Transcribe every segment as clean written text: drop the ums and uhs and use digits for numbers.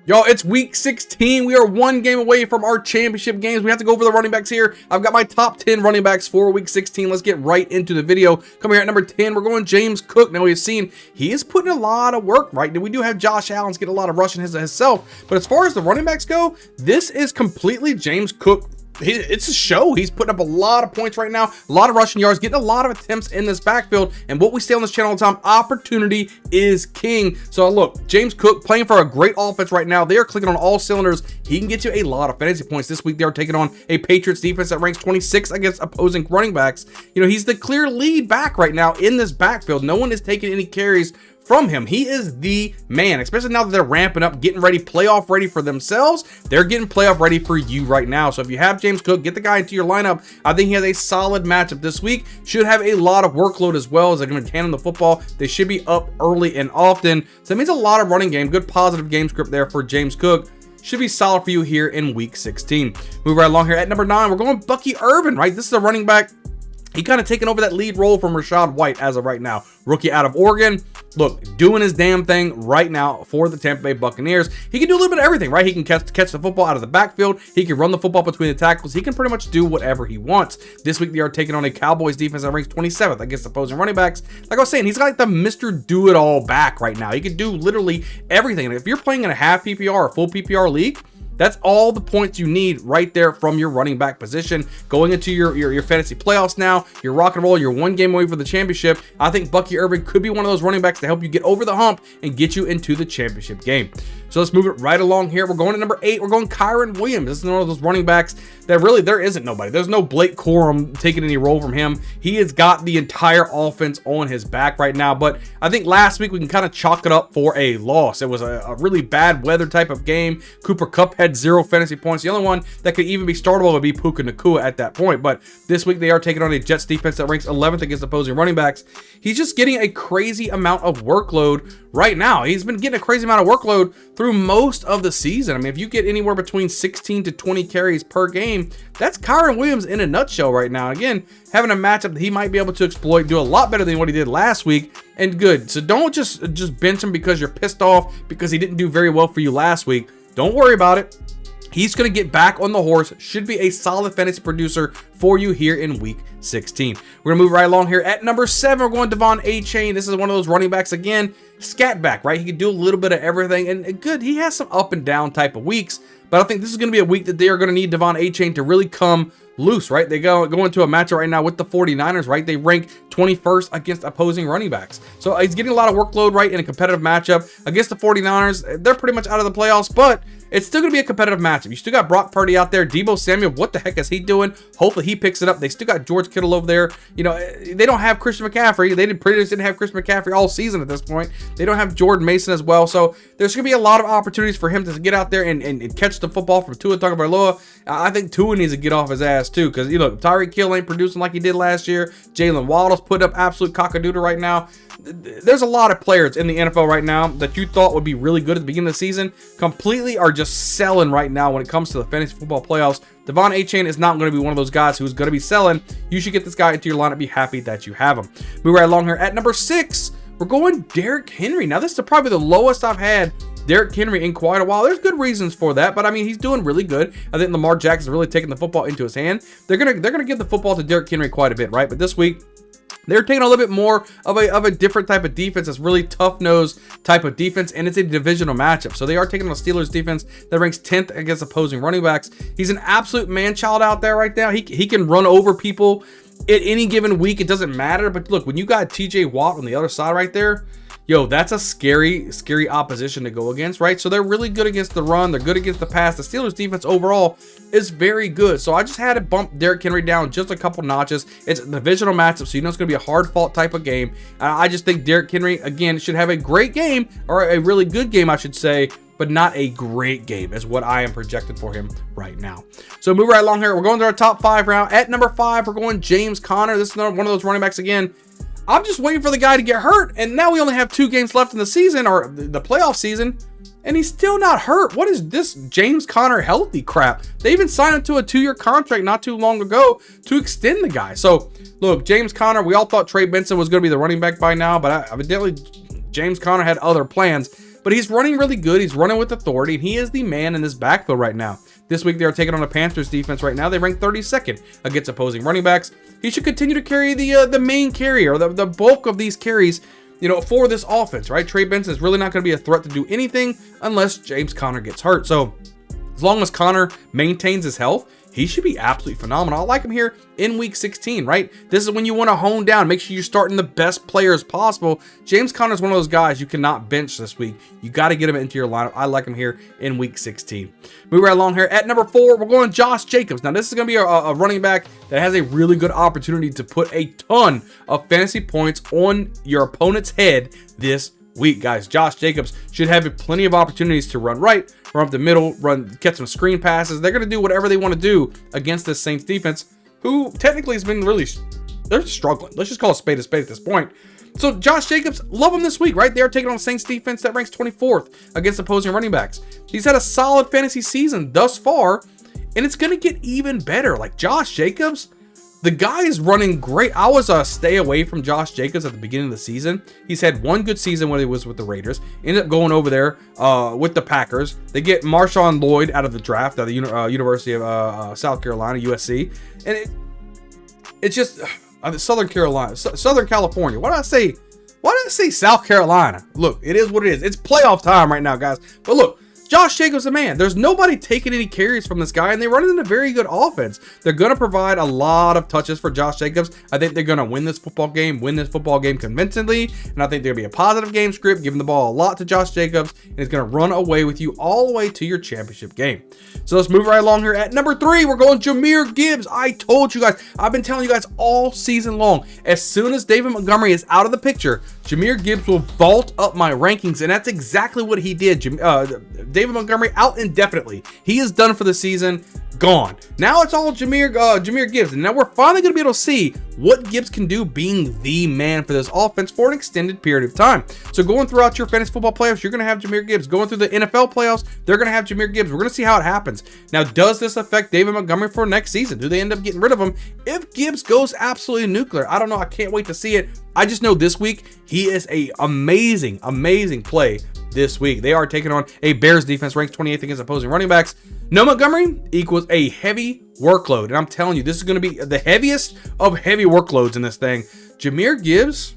Y'all, it's week 16. We are one game away from our championship games. We have to go over the running backs here. I've got my top 10 running backs for week 16. Let's get right into the video. Coming here at number 10, we're going James Cook. Now, we've seen he is putting a lot of work, right? We do have Josh Allen's getting a lot of rushing himself. But as far as the running backs go, this is completely James Cook. It's a show. He's putting up a lot of points right now, a lot of rushing yards, getting a lot of attempts in this backfield. And what we say on this channel all the time, opportunity is king. So look, James Cook playing for a great offense right now. They are clicking on all cylinders. He can get you a lot of fantasy points. This week, they are taking on a Patriots defense that ranks 26 against opposing running backs. You know, he's the clear lead back right now in this backfield. No one is taking any carries from him. He is the man, especially now that they're ramping up, getting ready, playoff ready for themselves. They're getting playoff ready for you right now. So if you have James Cook, get the guy into your lineup. I think he has a solid matchup this week. Should have a lot of workload as well as they're going to hand him the football. They should be up early and often. So that means a lot of running game, good positive game script there for James Cook. Should be solid for you here in week 16. Move right along here at number 9. We're going Bucky Irvin, right? This is a running back. He kind of taking over that lead role from Rachaad White as of right now. Rookie out of Oregon. Look, doing his damn thing right now for the Tampa Bay Buccaneers. He can do a little bit of everything, right? He can catch the football out of the backfield. He can run the football between the tackles. He can pretty much do whatever he wants. This week, they are taking on a Cowboys defense that ranks 27th against opposing running backs. Like I was saying, he's like the Mr. Do-It-All back right now. He can do literally everything. And if you're playing in a half PPR or full PPR league, that's all the points you need right there from your running back position. Going into your fantasy playoffs now, you're rock and roll, you're one game away from the championship. I think Bucky Irvin could be one of those running backs to help you get over the hump and get you into the championship game. So let's move it right along here. We're going to number 8. We're going Kyren Williams. This is one of those running backs that really there isn't nobody. There's no Blake Corum taking any role from him. He has got the entire offense on his back right now. But I think last week we can kind of chalk it up for a loss. It was a really bad weather type of game. Cooper Kupp had 0 fantasy points. The only one that could even be startable would be Puka Nacua at that point. But this week they are taking on a Jets defense that ranks 11th against opposing running backs. He's just getting a crazy amount of workload right now. He's been getting a crazy amount of workload through most of the season. I mean, if you get anywhere between 16 to 20 carries per game, that's Kyren Williams in a nutshell right now. Again, having a matchup that he might be able to exploit, do a lot better than what he did last week, and good. So don't just bench him because you're pissed off because he didn't do very well for you last week. Don't worry about it. He's going to get back on the horse. Should be a solid fantasy producer for you here in week 16. We're going to move right along here. At number 7, we're going Devon Achane. This is one of those running backs, again, scat back, right? He can do a little bit of everything. And good, he has some up and down type of weeks. But I think this is going to be a week that they are going to need Devon Achane to really come loose, right? They go into a matchup right now with the 49ers, right? They rank 21st against opposing running backs. So he's getting a lot of workload, right, in a competitive matchup against the 49ers. They're pretty much out of the playoffs, but it's still going to be a competitive matchup. You still got Brock Purdy out there. Deebo Samuel, what the heck is he doing? Hopefully he picks it up. They still got George Kittle over there. You know, they don't have Christian McCaffrey. They pretty much didn't have Christian McCaffrey all season at this point. They don't have Jordan Mason as well. So there's going to be a lot of opportunities for him to get out there and catch the football from Tua Tagovailoa. I think Tua needs to get off his ass too, because you look, Tyreek Hill ain't producing like he did last year. Jalen Waddle's putting up absolute cockadoodle right now. There's a lot of players in the NFL right now that you thought would be really good at the beginning of the season, completely are just selling right now when it comes to the fantasy football playoffs. Devon Achane is not going to be one of those guys who's going to be selling. You should get this guy into your lineup. Be happy that you have him. Move right along here. At number 6, we're going Derrick Henry. Now, this is probably the lowest I've had Derrick Henry in quite a while. There's good reasons for that, but I mean, he's doing really good. I think Lamar Jackson's really taking the football into his hand. They're gonna give the football to Derrick Henry quite a bit, right? But this week, they're taking a little bit more of a different type of defense. It's really tough-nosed type of defense, and it's a divisional matchup. So they are taking on a Steelers defense that ranks 10th against opposing running backs. He's an absolute man-child out there right now. He can run over people at any given week. It doesn't matter. But look, when you got TJ Watt on the other side right there, yo, that's a scary opposition to go against, right? So they're really good against the run. They're good against the pass. The Steelers defense overall is very good. So I just had to bump Derrick Henry down just a couple notches. It's a divisional matchup, so you know it's going to be a hard-fought type of game. I just think Derrick Henry, again, should have a great game, or a really good game, I should say, but not a great game is what I am projected for him right now. So move right along here. We're going to our top 5 round. At number 5, we're going James Conner. This is one of those running backs, again, I'm just waiting for the guy to get hurt, and now we only have 2 games left in the season, or the playoff season, and he's still not hurt. What is this James Conner healthy crap? They even signed him to a 2-year contract not too long ago to extend the guy. So, look, James Conner, we all thought Trey Benson was going to be the running back by now, but evidently James Conner had other plans. but he's running really good. He's running with authority, and he is the man in this backfield right now. This week, they're taking on the Panthers defense right now. They rank 32nd against opposing running backs. He should continue to carry the main carry, or the bulk of these carries, you know, for this offense, right? Trey Benson is really not going to be a threat to do anything unless James Conner gets hurt. So as long as Conner maintains his health, he should be absolutely phenomenal. I like him here in week 16, right? This is when you want to hone down, make sure you're starting the best players possible. James Conner is one of those guys you cannot bench this week. You got to get him into your lineup. I like him here in week 16. Moving right along here at number 4, we're going Josh Jacobs. Now, this is going to be a running back that has a really good opportunity to put a ton of fantasy points on your opponent's head this week, guys. Josh Jacobs should have plenty of opportunities to run right, run up the middle, catch some screen passes. They're going to do whatever they want to do against this Saints defense, who technically has been they're struggling. Let's just call a spade at this point. So Josh Jacobs, love him this week, right? They are taking on a Saints defense that ranks 24th against opposing running backs. He's had a solid fantasy season thus far, and it's going to get even better. Like Josh Jacobs, the guy is running great. I was stay away from Josh Jacobs at the beginning of the season. He's had one good season when he was with the Raiders. Ended up going over there with the Packers. They get Marshawn Lloyd out of the draft at the University of South Carolina, USC. And it's just Southern California. Why did I say South Carolina? Look, it is what it is. It's playoff time right now, guys. But look, Josh Jacobs, the man. There's nobody taking any carries from this guy, and they run it in a very good offense. They're going to provide a lot of touches for Josh Jacobs. I think they're going to win this football game convincingly, and I think there'll be a positive game script, giving the ball a lot to Josh Jacobs, and it's going to run away with you all the way to your championship game. So let's move right along here. At number 3, we're going Jahmyr Gibbs. I told you guys, I've been telling you guys all season long, as soon as David Montgomery is out of the picture, Jahmyr Gibbs will vault up my rankings, and that's exactly what he did. David Montgomery out indefinitely. He is done for the season, gone. Now it's all Jahmyr Gibbs, and now we're finally going to be able to see what Gibbs can do being the man for this offense for an extended period of time. So going throughout your fantasy football playoffs, you're going to have Jahmyr Gibbs. Going through the NFL playoffs, they're going to have Jahmyr Gibbs. We're going to see how it happens. Now, does this affect David Montgomery for next season? Do they end up getting rid of him if Gibbs goes absolutely nuclear? I don't know. I can't wait to see it. I just know this week he is a amazing play this week. They are taking on a Bears defense ranked 28th against opposing running backs. No Montgomery equals a heavy workload, and I'm telling you, this is going to be the heaviest of heavy workloads in this thing. Jahmyr Gibbs,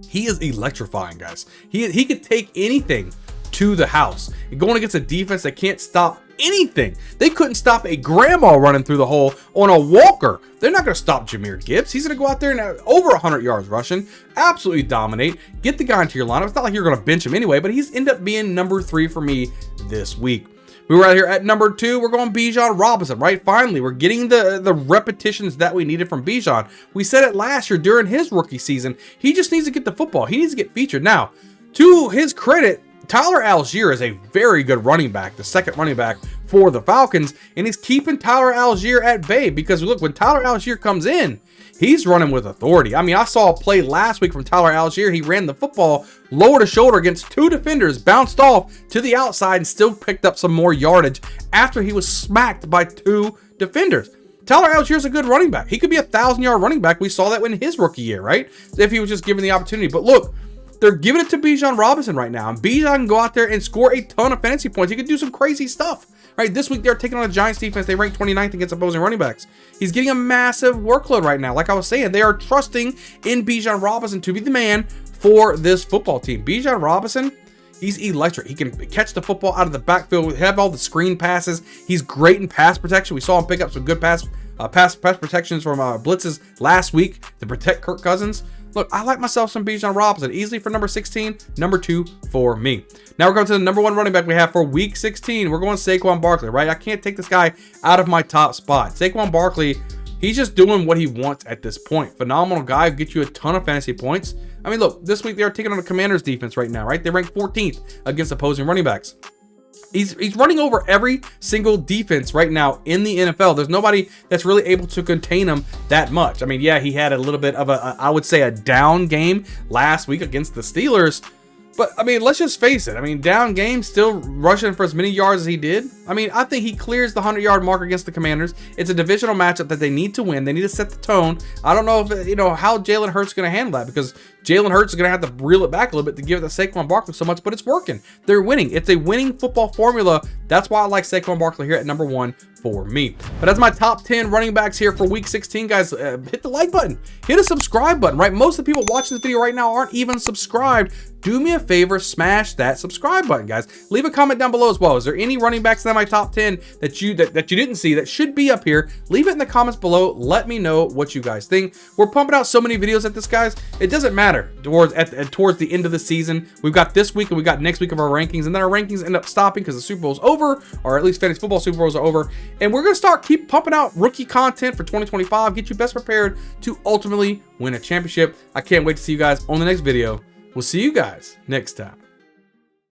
he is electrifying, guys. He could take anything to the house. And going against a defense that can't stop anything. They couldn't stop a grandma running through the hole on a walker. They're not going to stop Jahmyr Gibbs. He's going to go out there and over 100 yards rushing, absolutely dominate, get the guy into your lineup. It's not like you're going to bench him anyway, but he's ended up being number 3 for me this week. We're right here at number 2. We're going Bijan Robinson, right? Finally, we're getting the repetitions that we needed from Bijan. We said it last year during his rookie season. He just needs to get the football. He needs to get featured. Now, to his credit, Tyler Algier is a very good running back, the second running back for the Falcons, and he's keeping Tyler Algier at bay because, look, when Tyler Algier comes in, he's running with authority. I mean, I saw a play last week from Tyler Algier. He ran the football lower to shoulder against 2 defenders, bounced off to the outside, and still picked up some more yardage after he was smacked by 2 defenders. Tyler Algier is a good running back. He could be a 1,000-yard running back. We saw that in his rookie year, right? If he was just given the opportunity. But look, they're giving it to Bijan Robinson right now. And Bijan can go out there and score a ton of fantasy points. He could do some crazy stuff. Right, this week they're taking on a Giants defense. They rank 29th against opposing running backs. He's getting a massive workload right now. Like I was saying, they are trusting in Bijan Robinson to be the man for this football team. Bijan Robinson, he's electric. He can catch the football out of the backfield, have all the screen passes. He's great in pass protection. We saw him pick up some good pass protections from blitzes last week to protect Kirk Cousins. Look, I like myself some Bijan Robinson. Easily for number 16, number 2 for me. Now we're going to the number 1 running back we have for week 16. We're going Saquon Barkley, right? I can't take this guy out of my top spot. Saquon Barkley, he's just doing what he wants at this point. Phenomenal guy, get you a ton of fantasy points. I mean, look, this week they are taking on the Commanders defense right now, right? They rank 14th against opposing running backs. He's running over every single defense right now in the NFL. There's nobody that's really able to contain him that much. I mean, yeah, he had a little bit of I would say a down game last week against the Steelers. But, I mean, let's just face it. I mean, down game, still rushing for as many yards as he did. I mean, I think he clears the 100-yard mark against the Commanders. It's a divisional matchup that they need to win. They need to set the tone. I don't know if, how Jalen Hurts is going to handle that because Jalen Hurts is going to have to reel it back a little bit to give it to Saquon Barkley so much, but it's working. They're winning. It's a winning football formula. That's why I like Saquon Barkley here at number 1 for me. But as my top 10 running backs here for week 16, guys, hit the like button, hit a subscribe button, right? Most of the people watching this video right now aren't even subscribed. Do me a favor, smash that subscribe button, guys. Leave a comment down below as well. Is there any running backs in my top 10 that you didn't see that should be up here? Leave it in the comments below. Let me know what you guys think. We're pumping out so many videos at this, guys. It doesn't matter towards the end of the season. We've got this week and we got next week of our rankings, and then our rankings end up stopping because the Super Bowl's over, or at least fantasy football Super Bowls are over. And we're gonna keep pumping out rookie content for 2025. Get you best prepared to ultimately win a championship. I can't wait to see you guys on the next video. We'll see you guys next time.